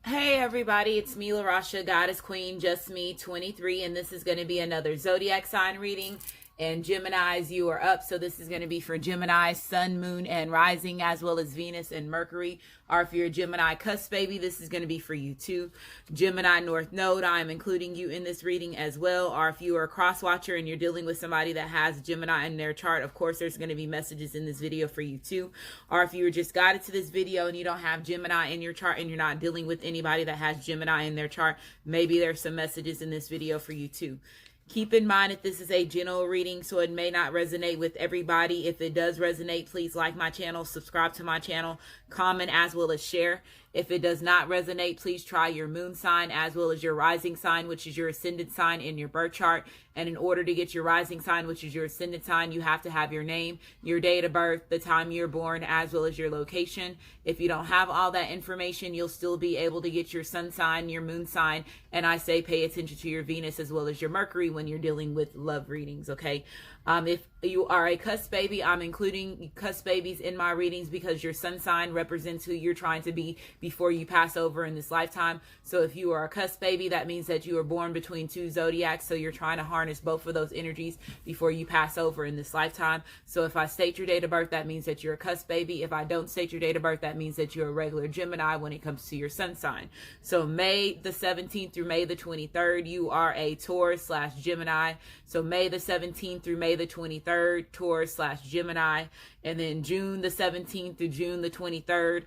Hey everybody, it's me, LaRasha, Goddess Queen, just me, 23, and this is going to be another zodiac sign reading. And Geminis, you are up, so this is going to be for Gemini, Sun, Moon, and Rising, as well as Venus and Mercury. Or if you're a Gemini cusp baby, this is going to be for you too. Gemini North Node, I am including you in this reading as well. Or if you are a cross watcher and you're dealing with somebody that has Gemini in their chart, of course there's going to be messages in this video for you too. Or if you were just guided to this video and you don't have Gemini in your chart and you're not dealing with anybody that has Gemini in their chart, maybe there's some messages in this video for you too. Keep in mind that this is a general reading, so it may not resonate with everybody. If it does resonate, please like my channel, subscribe to my channel, comment as well as share. If it does not resonate, please try your moon sign as well as your rising sign, which is your ascendant sign in your birth chart. And in order to get your rising sign, which is your ascendant sign, you have to have your name, your date of birth, the time you're born, as well as your location. If you don't have all that information, you'll still be able to get your sun sign, your moon sign. And I say pay attention to your Venus as well as your Mercury when you're dealing with love readings, okay? If you are a cusp baby, I'm including cusp babies in my readings because your sun sign represents who you're trying to be before you pass over in this lifetime. So if you are a cusp baby, that means that you were born between two zodiacs. So you're trying to harness both of those energies before you pass over in this lifetime. So if I state your date of birth, that means that you're a cusp baby. If I don't state your date of birth, that means that you're a regular Gemini when it comes to your sun sign. So May the 17th through May the 23rd, you are a Taurus / Gemini. So May the 17th through May the 23rd, Taurus / Gemini. And then June the 17th through June the 23rd,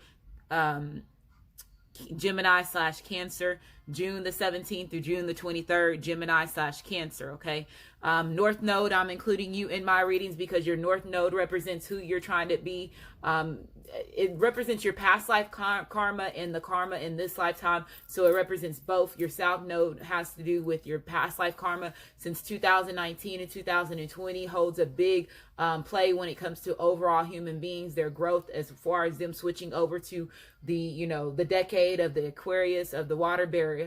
Gemini / Cancer. June the 17th through June the 23rd, Gemini / Cancer, okay? North Node, I'm including you in my readings because your North Node represents who you're trying to be. It represents your past life karma and the karma in this lifetime. So it represents both. Your South Node has to do with your past life karma. Since 2019 and 2020 holds a big play when it comes to overall human beings, their growth, as far as them switching over to the, the decade of the Aquarius, of the water barrier.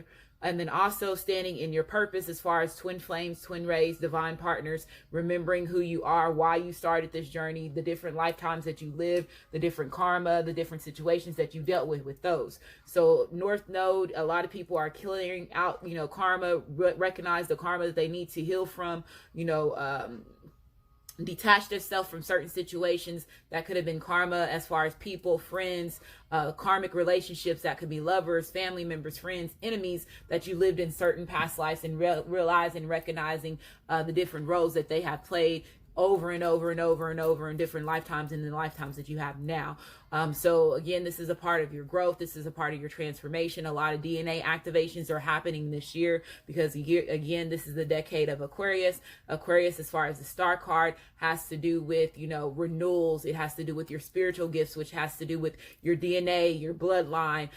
And then also standing in your purpose as far as twin flames, twin rays, divine partners, remembering who you are, why you started this journey, the different lifetimes that you lived, the different karma, the different situations that you dealt with those. So North Node, a lot of people are clearing out, karma, recognize the karma that they need to heal from, detach themselves from certain situations that could have been karma as far as people, friends, karmic relationships that could be lovers, family members, friends, enemies that you lived in certain past lives, and realizing, recognizing the different roles that they have played over and over and over and over in different lifetimes and the lifetimes that you have now. So again, this is a part of your growth. This is a part of your transformation. A lot of DNA activations are happening this year because, again, this is the decade of Aquarius. Aquarius, as far as the star card, has to do with, renewals. It has to do with your spiritual gifts, which has to do with your DNA, your bloodline,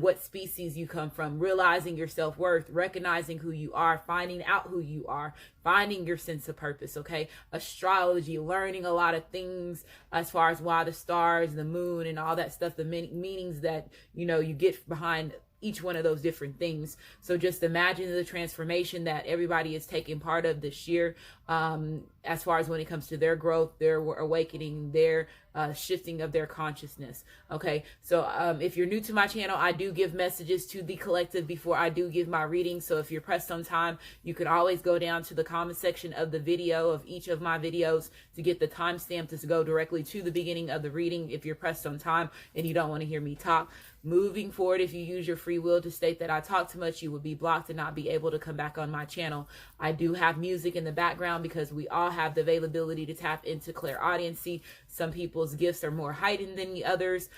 what species you come from, realizing your self-worth, recognizing who you are, finding out who you are, finding your sense of purpose, okay? Astrology, learning a lot of things as far as why the stars, the moon, and all that stuff, the meanings that, you get behind each one of those different things. So just imagine the transformation that everybody is taking part of this year, as far as when it comes to their growth, their awakening, their shifting of their consciousness. Okay, so if you're new to my channel, I do give messages to the collective before I do give my reading. So if you're pressed on time, you can always go down to the comment section of the video, of each of my videos, to get the timestamp to go directly to the beginning of the reading if you're pressed on time and you don't want to hear me talk. Moving forward, if you use your free will to state that I talk too much, you will be blocked and not be able to come back on my channel. I do have music in the background because we all have the availability to tap into clairaudiency. Some people's gifts are more heightened than the others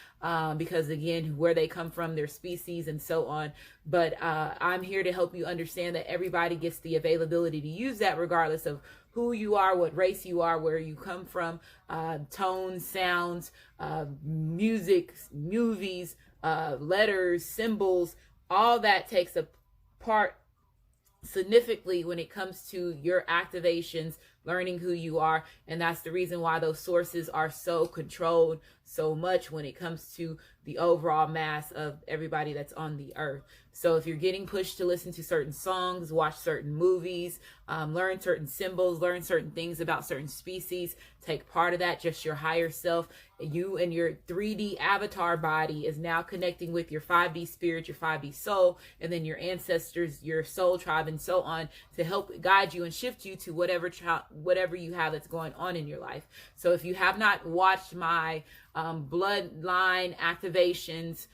because, again, where they come from, their species, and so on. But I'm here to help you understand that everybody gets the availability to use that regardless of who you are, what race you are, where you come from, tones, sounds, music, movies, letters, symbols, all that takes a part significantly when it comes to your activations learning who you are. And that's the reason why those sources are so controlled so much when it comes to the overall mass of everybody that's on the earth. So if you're getting pushed to listen to certain songs, watch certain movies, learn certain symbols, learn certain things about certain species, take part of that, just your higher self. You and your 3D avatar body is now connecting with your 5D spirit, your 5D soul, and then your ancestors, your soul tribe, and so on, to help guide you and shift you to whatever you have that's going on in your life. So if you have not watched my bloodline activations,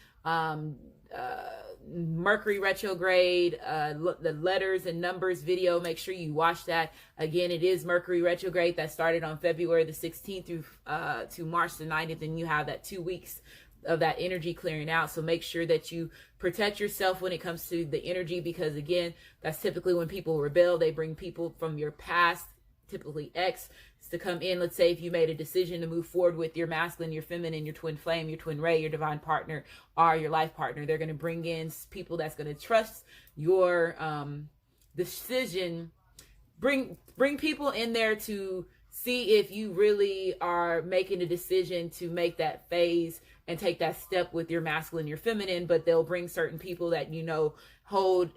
Mercury retrograde, the letters and numbers video, make sure you watch that. Again, it is Mercury retrograde that started on February the 16th through to March the 9th, and you have that 2 weeks of that energy clearing out. So make sure that you protect yourself when it comes to the energy, because again, that's typically when people rebel. They bring people from your past, typically ex, to come in. Let's say if you made a decision to move forward with your masculine, your feminine, your twin flame, your twin ray, your divine partner, or your life partner, they're going to bring in people that's going to trust your decision. Bring people in there to see if you really are making a decision to make that phase and take that step with your masculine, your feminine. But they'll bring certain people that hold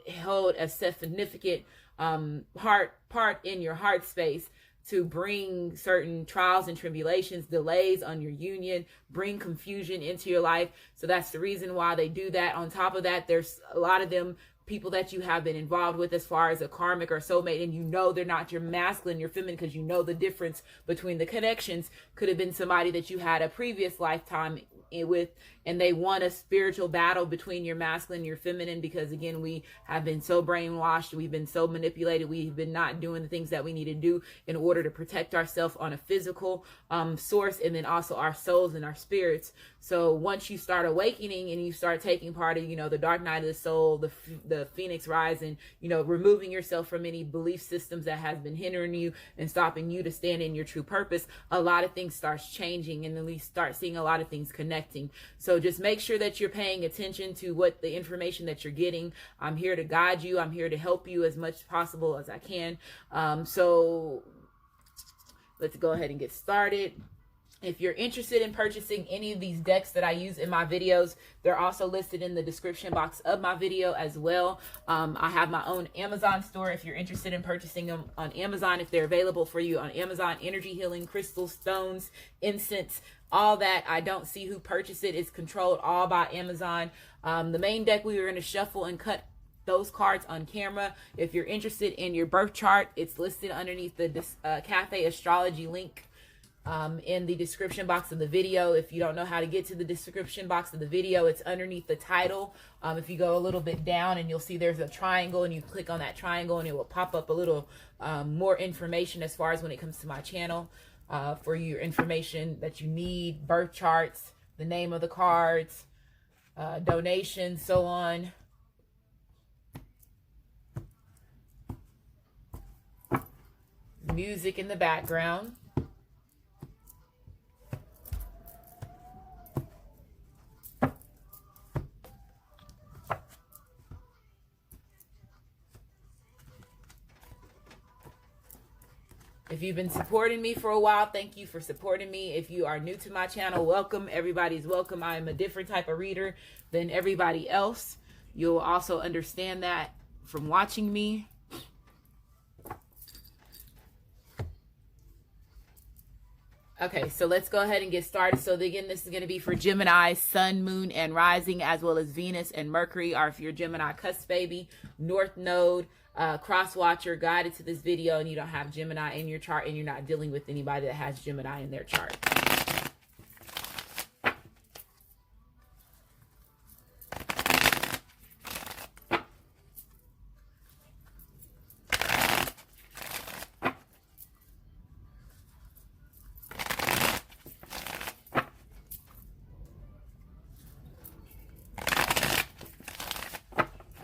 a significant part in your heart space, to bring certain trials and tribulations, delays on your union, bring confusion into your life. So that's the reason why they do that. On top of that, there's a lot of them people that you have been involved with as far as a karmic or soulmate, and they're not your masculine, your feminine, because the difference between the connections. Could have been somebody that you had a previous lifetime with, and they won a spiritual battle between your masculine and your feminine, because again, we have been so brainwashed, we've been so manipulated, we've been not doing the things that we need to do in order to protect ourselves on a physical source, and then also our souls and our spirits. So once you start awakening and you start taking part of the dark night of the soul, the phoenix rising, removing yourself from any belief systems that has been hindering you and stopping you to stand in your true purpose, a lot of things starts changing, and then we start seeing a lot of things connecting. So just make sure that you're paying attention to what the information that you're getting. I'm here to guide you. I'm here to help you as much as possible as I can. So let's go ahead and get started. If you're interested in purchasing any of these decks that I use in my videos, they're also listed in the description box of my video as well. I have my own Amazon store if you're interested in purchasing them on Amazon, if they're available for you on Amazon. Energy healing, crystals, stones, incense, all that. I don't see who purchased it. It's controlled all by Amazon. The main deck, we were going to shuffle and cut those cards on camera. If you're interested in your birth chart, it's listed underneath the Cafe Astrology link in the description box of the video. If you don't know how to get to the description box of the video, it's underneath the title. If you go a little bit down, and you'll see there's a triangle, and you click on that triangle, and it will pop up a little more information as far as when it comes to my channel, for your information that you need, birth charts, the name of the cards, donations, so on. Music in the background. If you've been supporting me for a while, thank you for supporting me. If you are new to my channel, welcome. Everybody's welcome. I am a different type of reader than everybody else. You'll also understand that from watching me. Okay, so let's go ahead and get started. So again, this is going to be for Gemini, Sun, Moon, and Rising, as well as Venus and Mercury, or if you're Gemini cusp baby, North Node, cross watcher, guided to this video, and you don't have Gemini in your chart, and you're not dealing with anybody that has Gemini in their chart.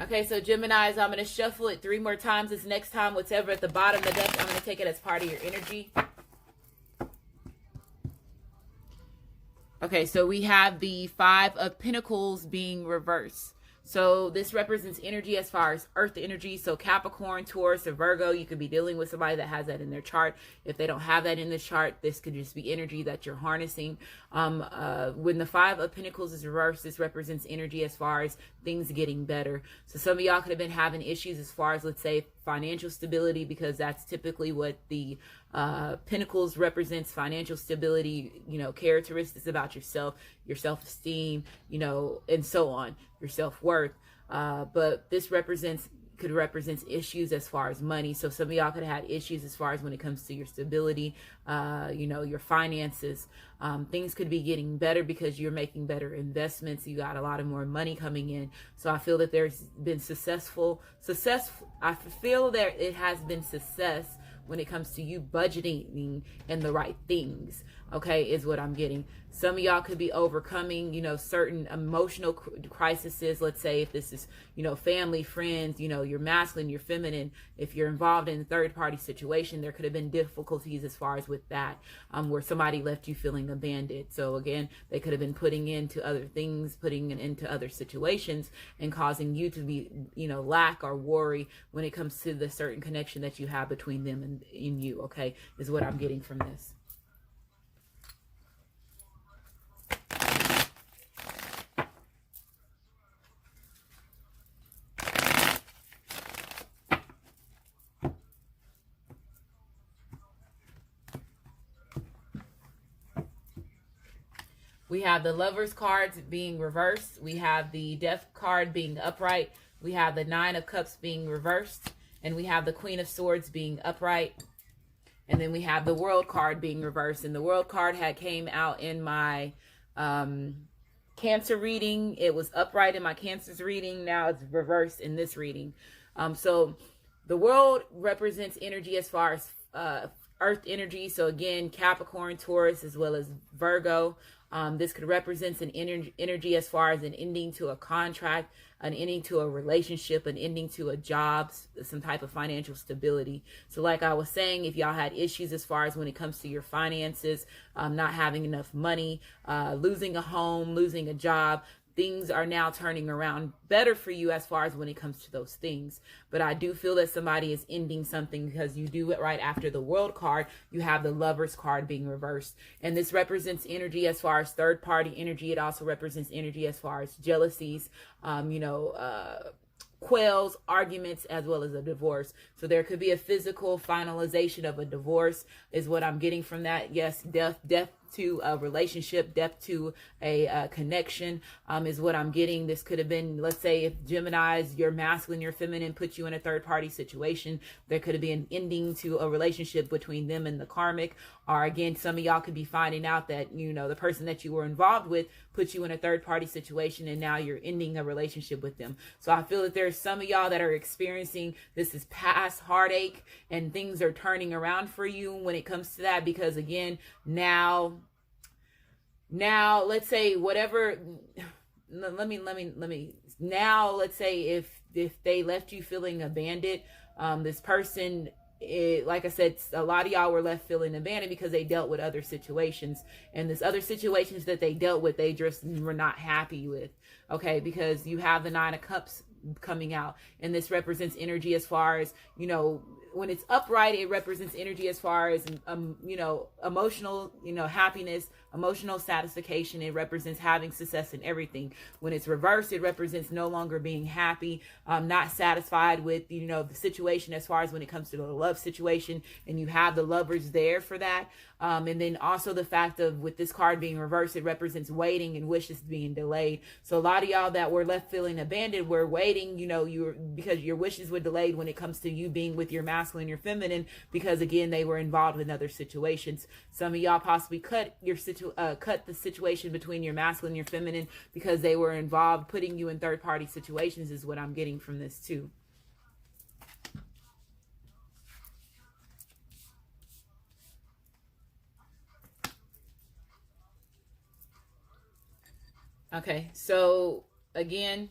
Okay, so Geminis, I'm going to shuffle it 3 more times. This next time, whatever at the bottom of the deck, I'm going to take it as part of your energy. Okay, so we have the 5 of Pentacles being reversed. So this represents energy as far as earth energy. So Capricorn, Taurus, or Virgo, you could be dealing with somebody that has that in their chart. If they don't have that in the chart, this could just be energy that you're harnessing. When the Five of Pentacles is reversed, this represents energy as far as things getting better. So some of y'all could have been having issues as far as, let's say, financial stability, because that's typically what the Pentacles represents, financial stability, characteristics about yourself, your self-esteem, and so on, your self-worth. But this could represent issues as far as money. So some of y'all could have had issues as far as when it comes to your stability, your finances. Things could be getting better because you're making better investments. You got a lot of more money coming in. So I feel that there's been successful. I feel that it has been success when it comes to you budgeting and the right things, okay, is what I'm getting. Some of y'all could be overcoming, certain emotional crises. Let's say if this is, family, friends, your masculine, your feminine. If you're involved in a third-party situation, there could have been difficulties as far as with that, where somebody left you feeling abandoned. So again, they could have been putting into other things, putting it into other situations, and causing you to be, lack or worry when it comes to the certain connection that you have between them and in you, okay, is what I'm getting from this. We have the Lovers cards being reversed. We have the Death card being upright. We have the Nine of Cups being reversed. And we have the Queen of Swords being upright. And then we have the World card being reversed. And the World card came out in my Cancer reading. It was upright in my Cancer's reading. Now it's reversed in this reading. So the World represents energy as far as earth energy. So again, Capricorn, Taurus, as well as Virgo. This could represent an energy as far as an ending to a contract, an ending to a relationship, an ending to a job, some type of financial stability. So like I was saying, if y'all had issues as far as when it comes to your finances, not having enough money, losing a home, losing a job, things are now turning around better for you as far as when it comes to those things. But I do feel that somebody is ending something, because you do it right after the World card. You have the Lovers card being reversed. And this represents energy as far as third party energy. It also represents energy as far as jealousies, quells, arguments, as well as a divorce. So there could be a physical finalization of a divorce is what I'm getting from that. Yes, death to a relationship, death to a connection is what I'm getting. This could have been, let's say, if Gemini's, your masculine, your feminine, put you in a third-party situation, there could have been an ending to a relationship between them and the karmic. Or again, some of y'all could be finding out that, the person that you were involved with put you in a third-party situation, and now you're ending a relationship with them. So I feel that there's some of y'all that are experiencing this is past heartache, and things are turning around for you when it comes to that, because again, now let's say whatever, now let's say if they left you feeling abandoned, this person, like I said, a lot of y'all were left feeling abandoned because they dealt with other situations, and this other situations that they dealt with, they just were not happy with, okay, because you have the Nine of Cups coming out, and this represents energy as far as, when it's upright, it represents energy as far as, emotional, happiness, emotional satisfaction. It represents having success in everything. When it's reversed, it represents no longer being happy, not satisfied with, the situation as far as when it comes to the love situation, and you have the Lovers there for that. And then also the fact of, with this card being reversed, it represents waiting and wishes being delayed. So a lot of y'all that were left feeling abandoned were waiting, because your wishes were delayed when it comes to you being with your masculine, your feminine, because again, they were involved in other situations. Some of y'all possibly cut the situation between your masculine and your feminine because they were involved, putting you in third-party situations, is what I'm getting from this too. Okay, so again,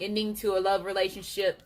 ending to a love relationship.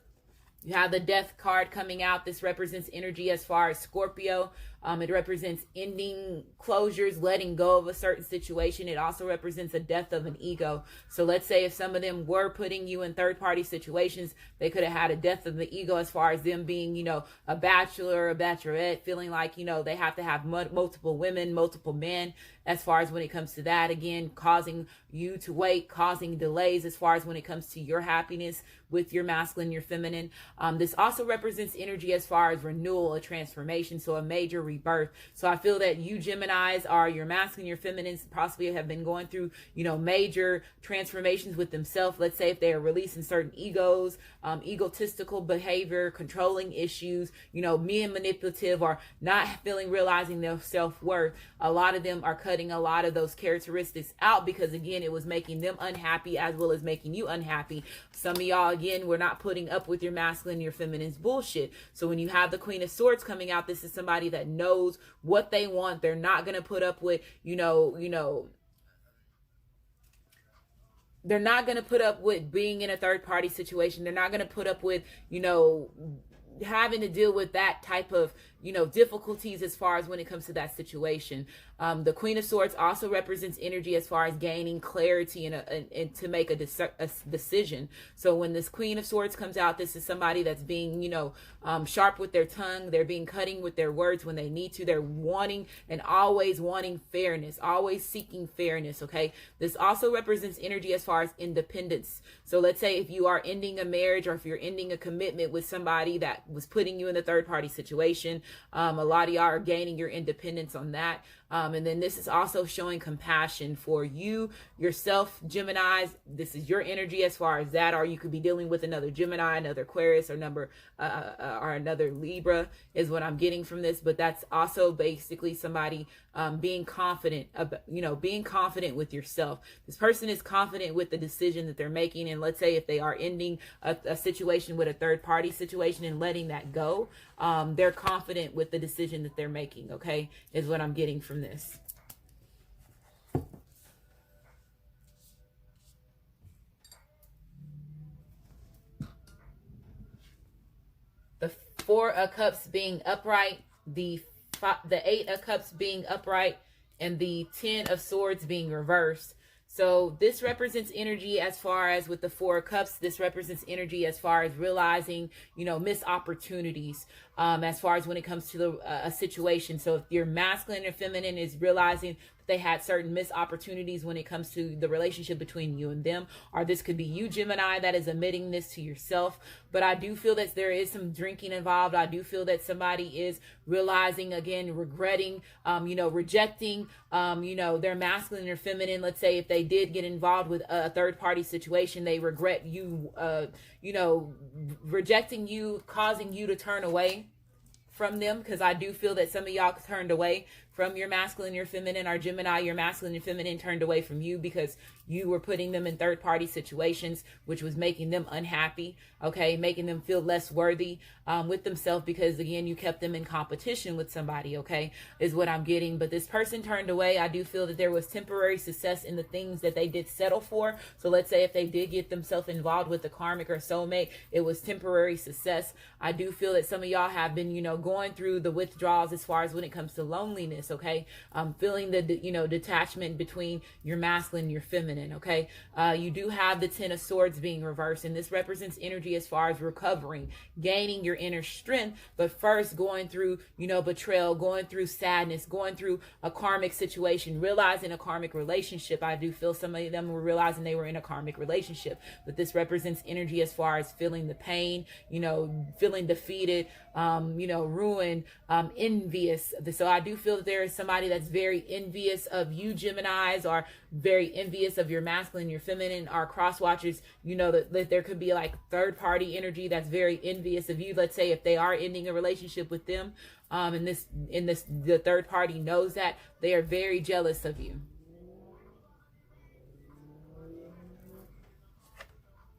You have the Death card coming out. This represents energy as far as Scorpio. It represents ending, closures, letting go of a certain situation. It also represents a death of an ego. So let's say if some of them were putting you in third party situations, they could have had a death of the ego as far as them being, a bachelor, a bachelorette, feeling like, they have to have multiple women, multiple men, as far as when it comes to that, again, causing you to wait, causing delays as far as when it comes to your happiness with your masculine, your feminine. This also represents energy as far as renewal, a transformation, so a major rebirth. So I feel that you Geminis are your masculine, your feminines possibly have been going through, major transformations with themselves. Let's say if they are releasing certain egos, egotistical behavior, controlling issues, being manipulative or not realizing their self-worth. A lot of them are cutting a lot of those characteristics out because, again, it was making them unhappy as well as making you unhappy. Some of y'all, again, we're not putting up with your masculine, your feminine's bullshit. So when you have the Queen of Swords coming out, this is somebody that knows what they want. They're not going to put up with, they're not going to put up with being in a third party situation. They're not going to put up with, having to deal with that type of, difficulties as far as when it comes to that situation. The Queen of Swords also represents energy as far as gaining clarity and to make a decision. So when this Queen of Swords comes out, this is somebody that's being, sharp with their tongue. They're being cutting with their words when they need to. They're wanting and always wanting fairness, always seeking fairness. Okay. This also represents energy as far as independence. So let's say if you are ending a marriage or if you're ending a commitment with somebody that was putting you in a third party situation, a lot of y'all are gaining your independence on that. And then this is also showing compassion for you, yourself, Geminis. This is your energy as far as that, or you could be dealing with another Gemini, another Aquarius, or or another Libra is what I'm getting from this. But that's also basically somebody being confident, being confident with yourself. This person is confident with the decision that they're making. And let's say if they are ending a situation with a third party situation and letting that go, they're confident with the decision that they're making. Okay, is what I'm getting from this. The Four of Cups being upright, the Eight of Cups being upright, and the Ten of Swords being reversed. So this represents energy as far as with the Four of Cups. This represents energy as far as realizing, missed opportunities, as far as when it comes to a situation. So if your masculine or feminine is realizing that they had certain missed opportunities when it comes to the relationship between you and them, or this could be you, Gemini, that is admitting this to yourself. But I do feel that there is some drinking involved. I do feel that somebody is realizing, again, regretting, rejecting, their masculine or feminine. Let's say if they did get involved with a third party situation, they regret you, rejecting you, causing you to turn away from them, because I do feel that some of y'all turned away from your masculine, your feminine, or Gemini, your masculine and feminine turned away from you because you were putting them in third party situations, which was making them unhappy, okay, making them feel less worthy with themselves, because again, you kept them in competition with somebody, okay, is what I'm getting. But this person turned away. I do feel that there was temporary success in the things that they did settle for. So let's say if they did get themselves involved with a karmic or soulmate, it was temporary success. I do feel that some of y'all have been, going through the withdrawals as far as when it comes to loneliness, okay, feeling the, detachment between your masculine and your feminine, okay. You do have the Ten of Swords being reversed, and this represents energy as far as recovering, gaining your inner strength, but first going through, betrayal, going through sadness, going through a karmic situation, realizing a karmic relationship. I do feel some of them were realizing they were in a karmic relationship, but this represents energy as far as feeling the pain, feeling defeated, ruined, envious. So I do feel that there is somebody that's very envious of you, Geminis, or very envious of your masculine, your feminine, or cross watchers. That there could be like third party energy that's very envious of you. Let's say if they are ending a relationship with them, and the third party knows that, they are very jealous of you.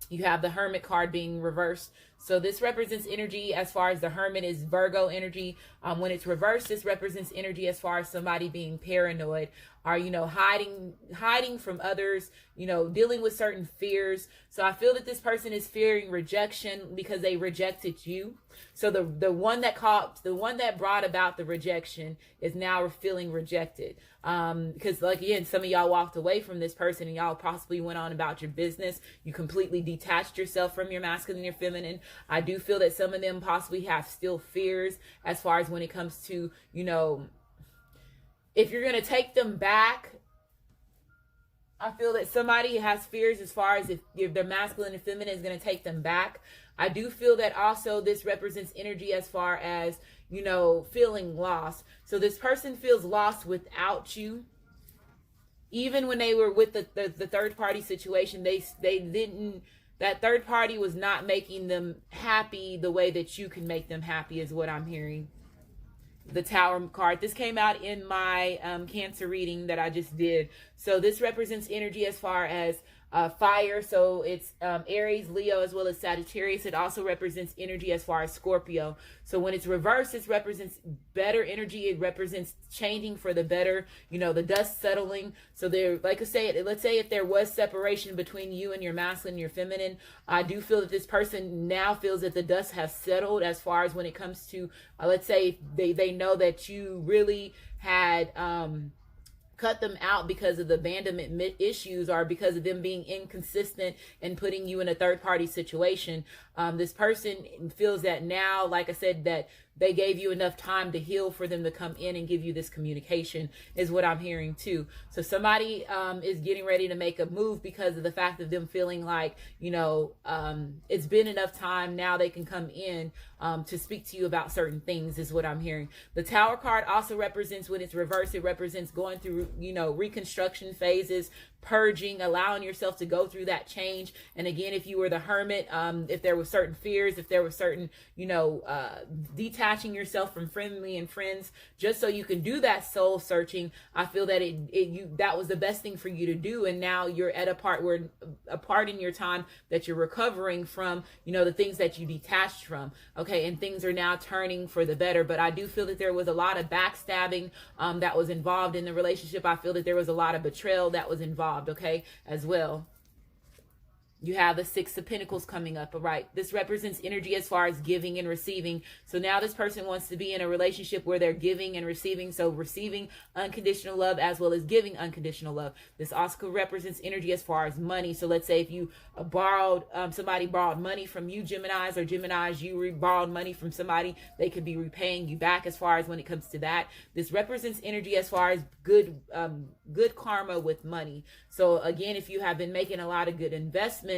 You have the Hermit card being reversed. So this represents energy as far as the Hermit is Virgo energy. When it's reversed, this represents energy as far as somebody being paranoid, or, you know, hiding from others, you know, dealing with certain fears. So I feel that this person is fearing rejection because they rejected you. So the one that brought about the rejection is now feeling rejected. Because, like, again, some of y'all walked away from this person and y'all possibly went on about your business. You completely detached yourself from your masculine and your feminine. I do feel that some of them possibly have still fears as far as when it comes to, you know, if you're going to take them back. I feel that somebody has fears as far as if their masculine and feminine is going to take them back. I do feel that also this represents energy as far as, you know, feeling lost. So this person feels lost without you. Even when they were with the third party situation, they didn't, that third party was not making them happy the way that you can make them happy, is what I'm hearing. The Tower card. This came out in my Cancer reading that I just did. So this represents energy as far as fire. So it's Aries, Leo, as well as Sagittarius. It also represents energy as far as Scorpio. So when it's reversed, it represents better energy. It represents changing for the better, you know, the dust settling. So there, like I say, let's say if there was separation between you and your masculine and your feminine, I do feel that this person now feels that the dust has settled as far as when it comes to, let's say they know that you really had, cut them out because of the abandonment issues, or because of them being inconsistent and putting you in a third party situation. This person feels that now, like I said, that they gave you enough time to heal for them to come in and give you this communication, is what I'm hearing too. So somebody is getting ready to make a move because of the fact of them feeling like, you know, it's been enough time. Now they can come in to speak to you about certain things, is what I'm hearing. The Tower card also represents, when it's reversed, it represents going through, you know, reconstruction phases, purging, allowing yourself to go through that change. And again, if you were the Hermit, if there were certain fears, if there were certain, you know, detaching yourself from family and friends, just so you can do that soul searching, I feel that that was the best thing for you to do. And now you're at a part in your time that you're recovering from, you know, the things that you detached from. Okay. And things are now turning for the better. But I do feel that there was a lot of backstabbing that was involved in the relationship. I feel that there was a lot of betrayal that was involved. Okay, as well. You have the Six of Pentacles coming up, all right? This represents energy as far as giving and receiving. So now this person wants to be in a relationship where they're giving and receiving. So receiving unconditional love as well as giving unconditional love. This also represents energy as far as money. So let's say if you somebody borrowed money from you, Geminis, or Geminis, you borrowed money from somebody, they could be repaying you back as far as when it comes to that. This represents energy as far as good karma with money. So again, if you have been making a lot of good investments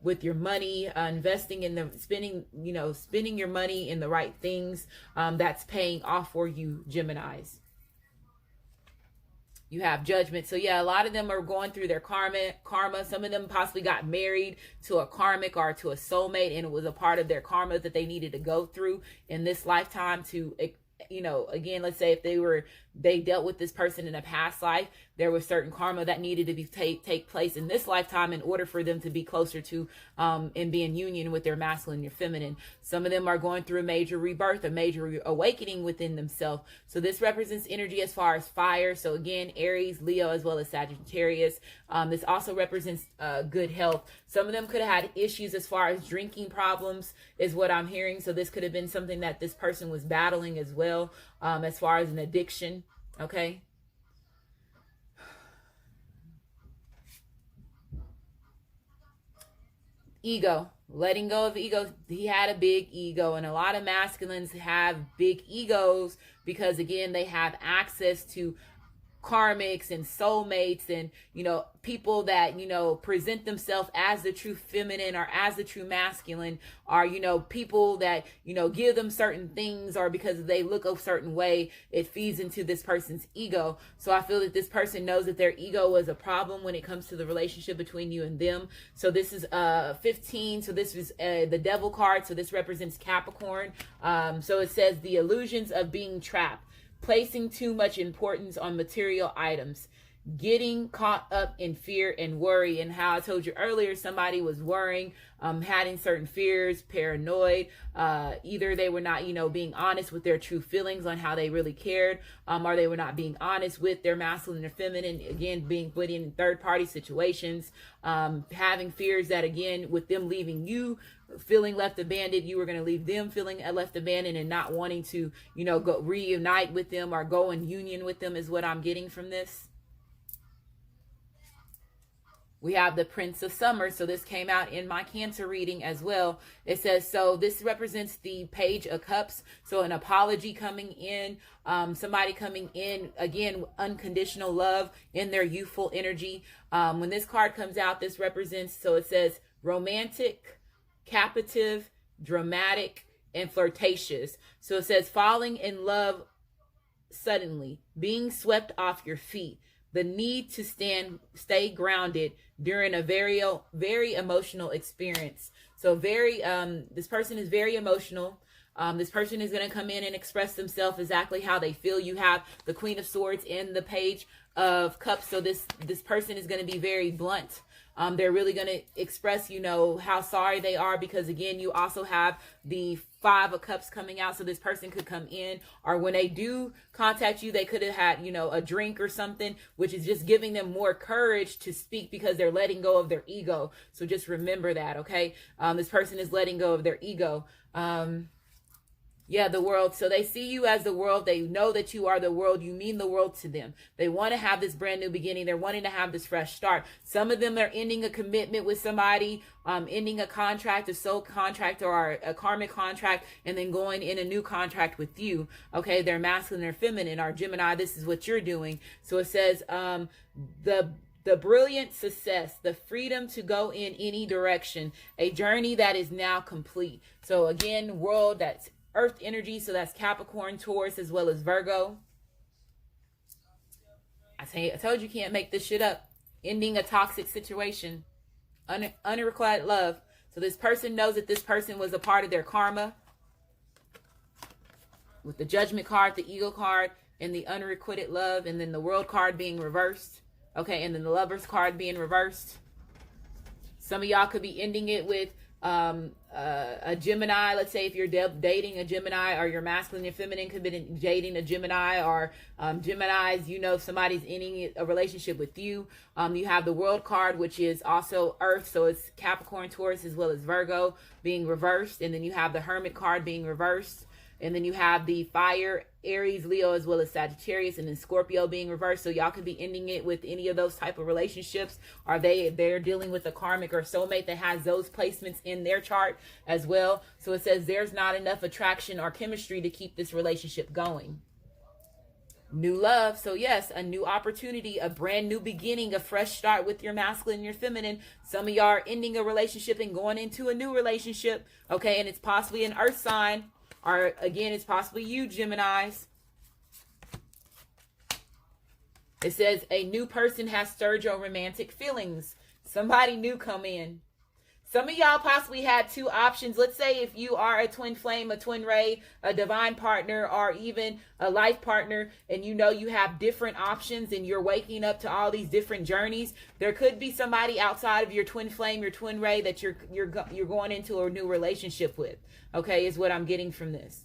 with your money, investing in spending your money in the right things, that's paying off for you, Geminis. You have Judgment. So yeah, a lot of them are going through their karma. Some of them possibly got married to a karmic or to a soulmate, and it was a part of their karma that they needed to go through in this lifetime to, you know, again, let's say if they dealt with this person in a past life, there was certain karma that needed to be take place in this lifetime in order for them to be closer to and be in union with their masculine and your feminine. Some of them are going through a major rebirth, a major awakening within themselves. So this represents energy as far as fire. So again, Aries, Leo, as well as Sagittarius. This also represents good health. Some of them could have had issues as far as drinking problems, is what I'm hearing. So this could have been something that this person was battling as well, as far as an addiction. Okay. Ego, letting go of ego. He had a big ego, and a lot of masculines have big egos because, again, they have access to karmics and soulmates and, you know, people that, you know, present themselves as the true feminine or as the true masculine, or, you know, people that, you know, give them certain things, or because they look a certain way, it feeds into this person's ego. So I feel that this person knows that their ego is a problem when it comes to the relationship between you and them. So this is 15. So this is the Devil card. So this represents Capricorn. So it says the illusions of being trapped. Placing too much importance on material items. getting caught up in fear and worry. And how I told you earlier, somebody was worrying, having certain fears, paranoid. Either they were not, being honest with their true feelings on how they really cared, or they were not being honest with their masculine or feminine, again, being put in third party situations, having fears that, again, with them leaving you, feeling left abandoned, you were going to leave them feeling left abandoned and not wanting to, go reunite with them or go in union with them, is what I'm getting from this. We have the Prince of Summer. So this came out in my Cancer reading as well. It says, so this represents the Page of Cups. So an apology coming in, somebody coming in, again, unconditional love in their youthful energy. When this card comes out, this represents, so it says romantic, captive, dramatic, and flirtatious. So it says falling in love suddenly, being swept off your feet, the need to stay grounded during a very emotional experience. So this person is very emotional. This person is going to come in and express themselves exactly how they feel. You have the Queen of Swords and the Page of Cups. So this person is going to be very blunt. They're really going to express, how sorry they are, because again, you also have the Five of Cups coming out. So this person could come in, or when they do contact you, they could have had, a drink or something, which is just giving them more courage to speak because they're letting go of their ego. So just remember that. Okay. This person is letting go of their ego. The world. So they see you as the world. They know that you are the world. You mean the world to them. They want to have this brand new beginning. They're wanting to have this fresh start. Some of them are ending a commitment with somebody, ending a contract, a soul contract, or a karmic contract, and then going in a new contract with you. Okay, they're masculine or feminine, or Gemini. This is what you're doing. So it says the brilliant success, the freedom to go in any direction, a journey that is now complete. So again, world, that's Earth energy, so that's Capricorn, Taurus, as well as Virgo. I told you can't make this shit up. Ending a toxic situation. Unrequited love. So this person knows that this person was a part of their karma. With the Judgment card, the Ego card, and the unrequited love, and then the World card being reversed. Okay, and then the Lovers card being reversed. Some of y'all could be ending it with a Gemini. Let's say if you're dating a Gemini, or your masculine and feminine could be dating a Gemini, or Geminis, if somebody's ending a relationship with you. You have the World card, which is also Earth, so it's Capricorn, Taurus, as well as Virgo being reversed. And then you have the Hermit card being reversed. And then you have the Fire, Aries, Leo, as well as Sagittarius, and then Scorpio being reversed. So y'all could be ending it with any of those type of relationships. Or they're dealing with a karmic or soulmate that has those placements in their chart as well. So it says there's not enough attraction or chemistry to keep this relationship going. New love. So yes, a new opportunity, a brand new beginning, a fresh start with your masculine and your feminine. Some of y'all are ending a relationship and going into a new relationship. Okay, and it's possibly an earth sign. Or again, it's possibly you, Geminis. It says a new person has stirred your romantic feelings. Somebody new come in. Some of y'all possibly had two options. Let's say if you are a twin flame, a twin ray, a divine partner, or even a life partner, and you have different options and you're waking up to all these different journeys. There could be somebody outside of your twin flame, your twin ray, that you're going into a new relationship with. Okay, is what I'm getting from this.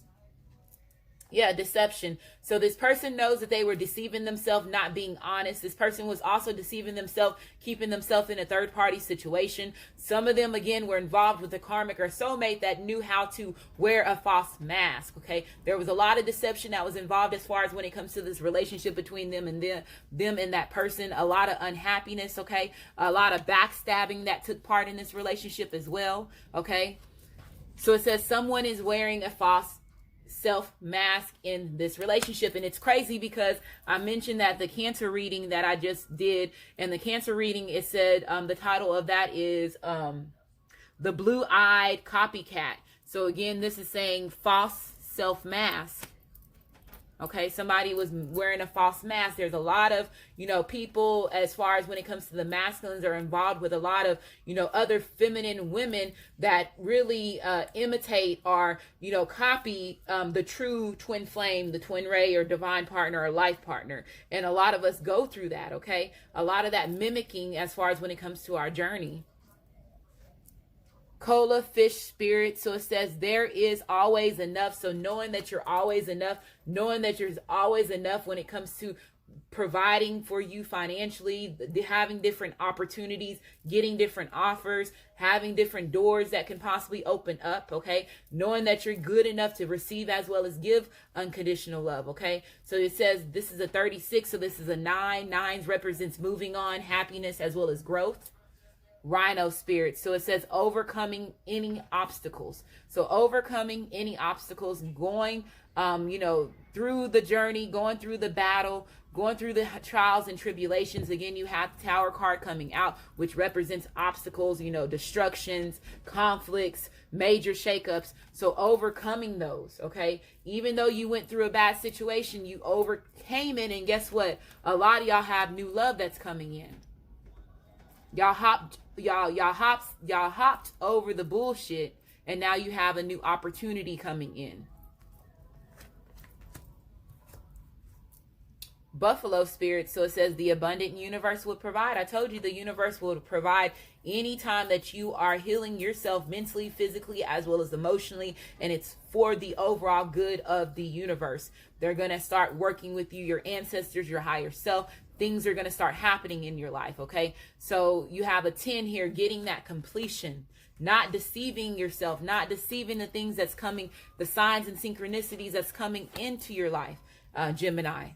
Yeah, deception. So this person knows that they were deceiving themselves, not being honest. This person was also deceiving themselves, keeping themselves in a third party situation. Some of them, again, were involved with a karmic or soulmate that knew how to wear a false mask. Okay, there was a lot of deception that was involved as far as when it comes to this relationship between them and that person. A lot of unhappiness. Okay, a lot of backstabbing that took part in this relationship as well. Okay, so it says someone is wearing a false self mask in this relationship. And it's crazy because I mentioned that the Cancer reading that I just did, and the Cancer reading, it said the title of that is The Blue-Eyed Copycat. So again, this is saying false self mask. Okay, somebody was wearing a false mask. There's a lot of, people, as far as when it comes to the masculines, are involved with a lot of, other feminine women that really imitate or, copy the true twin flame, the twin ray or divine partner or life partner. And a lot of us go through that, okay? A lot of that mimicking as far as when it comes to our journey. Cola, fish, spirit. So it says there is always enough. So knowing that you're always enough, knowing that there's always enough when it comes to providing for you financially, having different opportunities, getting different offers, having different doors that can possibly open up, okay? Knowing that you're good enough to receive as well as give unconditional love, okay? So it says this is a 36, so this is a 9. 9s represents moving on, happiness, as well as growth. Rhino spirit. So it says overcoming any obstacles. So overcoming any obstacles, going, through the journey, going through the battle, going through the trials and tribulations. Again, you have the Tower card coming out, which represents obstacles, destructions, conflicts, major shakeups. So overcoming those, okay? Even though you went through a bad situation, you overcame it. And guess what? A lot of y'all have new love that's coming in. Y'all hopped over the bullshit, and now you have a new opportunity coming in. Buffalo spirit. So it says the abundant universe will provide. I told you the universe will provide anytime that you are healing yourself mentally, physically, as well as emotionally, and it's for the overall good of the universe. They're going to start working with you, your ancestors, your higher self. Things are going to start happening in your life, okay? So you have a 10 here, getting that completion, not deceiving yourself, not deceiving the things that's coming, the signs and synchronicities that's coming into your life, Gemini.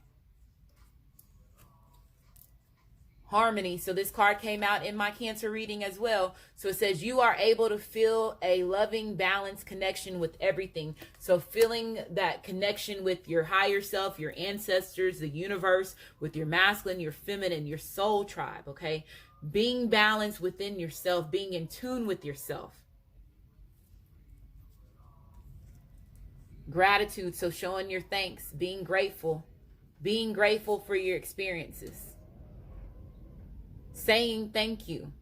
Harmony. So this card came out in my Cancer reading as well. So it says you are able to feel a loving, balanced connection with everything. So feeling that connection with your higher self, your ancestors, the universe, with your masculine, your feminine, your soul tribe, okay? Being balanced within yourself, being in tune with yourself. Gratitude. So showing your thanks, being grateful for your experiences. Saying thank you.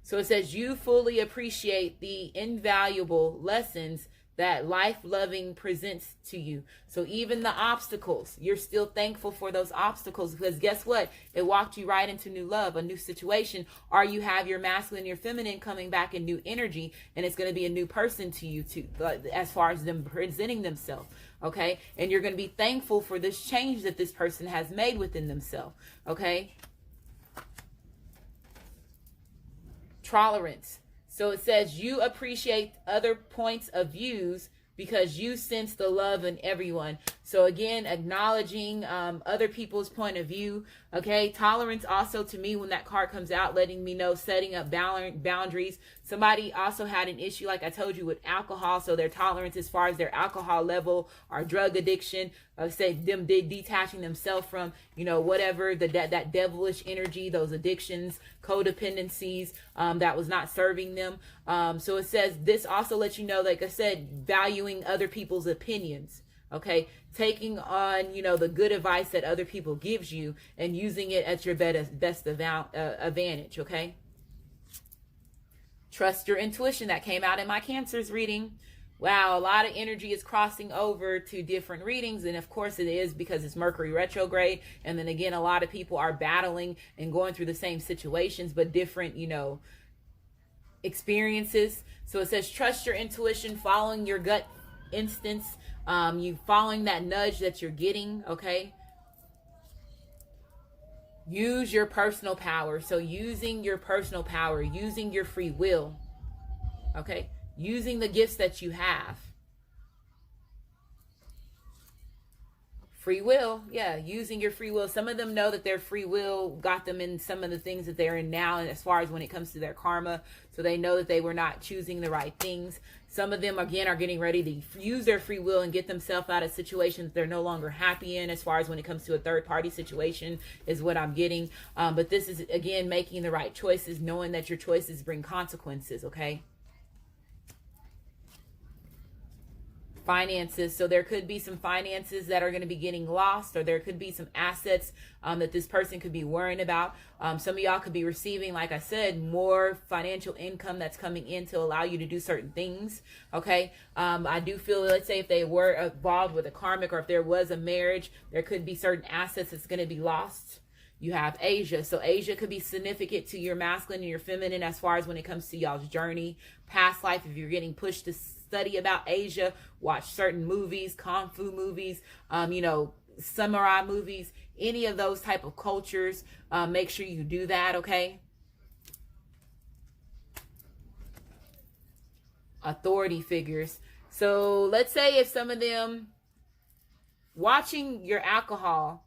So it says you fully appreciate the invaluable lessons that life loving presents to you. So even the obstacles, you're still thankful for those obstacles, because guess what? It walked you right into new love, a new situation, or you have your masculine, your feminine coming back in new energy, and it's going to be a new person to you too, as far as them presenting themselves. Okay. And you're going to be thankful for this change that this person has made within themselves. Okay. Tolerance. So it says you appreciate other points of views because you sense the love in everyone. So again, acknowledging other people's point of view. Okay. Tolerance also, to me, when that card comes out, letting me know, setting up boundaries. Somebody also had an issue, like I told you, with alcohol. So their tolerance as far as their alcohol level or drug addiction, say them detaching themselves from, whatever that devilish energy, those addictions, codependencies, that was not serving them. So it says this also lets you know, like I said, valuing other people's opinions. Okay, taking on, the good advice that other people gives you and using it at your best advantage. Okay. Trust your intuition. That came out in my Cancers reading. Wow, a lot of energy is crossing over to different readings. And of course it is, because it's Mercury retrograde. And then again, a lot of people are battling and going through the same situations, but different, experiences. So it says, trust your intuition, following your gut instincts, you following that nudge that you're getting. Okay. Use your personal power. So using your personal power, using your free will. Okay. Using the gifts that you have. Free will, yeah, using your free will. Some of them know that their free will got them in some of the things that they're in now, and as far as when it comes to their karma, so they know that they were not choosing the right things. Some of them, again, are getting ready to use their free will and get themselves out of situations they're no longer happy in, as far as when it comes to a third-party situation, is what I'm getting. But this is, again, making the right choices, knowing that your choices bring consequences, okay? finances. So there could be some finances that are going to be getting lost, or there could be some assets that this person could be worrying about. Some of y'all could be receiving, like I said, more financial income that's coming in to allow you to do certain things. Okay. I do feel, let's say if they were involved with a karmic, or if there was a marriage, there could be certain assets that's going to be lost. You have Asia. So Asia could be significant to your masculine and your feminine as far as when it comes to y'all's journey, past life. If you're getting pushed to study about Asia, watch certain movies, kung fu movies, samurai movies, any of those type of cultures. Make sure you do that, okay? Authority figures. So let's say if some of them watching your alcohol,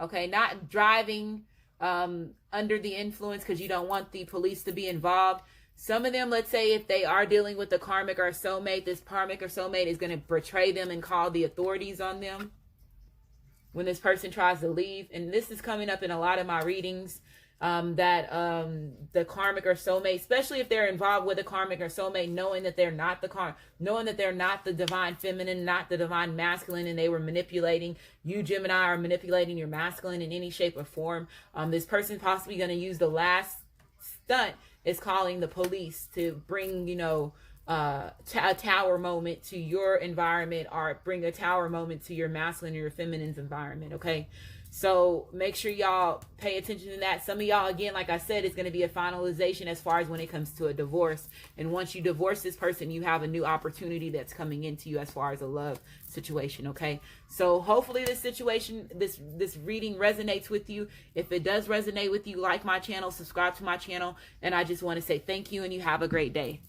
okay, not driving under the influence because you don't want the police to be involved. Some of them, let's say if they are dealing with a karmic or a soulmate, this karmic or soulmate is going to betray them and call the authorities on them when this person tries to leave. And this is coming up in a lot of my readings, that the karmic or soulmate, especially if they're involved with a karmic or soulmate, knowing that they're not the divine feminine, not the divine masculine, and they were manipulating you, Gemini, or manipulating your masculine in any shape or form. This person possibly going to use the last stunt is calling the police to bring, a tower moment to your environment, or bring a tower moment to your masculine or your feminine's environment. Okay. So make sure y'all pay attention to that. Some of y'all, again, like I said, it's going to be a finalization as far as when it comes to a divorce. And once you divorce this person, you have a new opportunity that's coming into you as far as a love situation. Okay. So hopefully this situation, this reading resonates with you. If it does resonate with you, like my channel, subscribe to my channel. And I just want to say thank you, and you have a great day.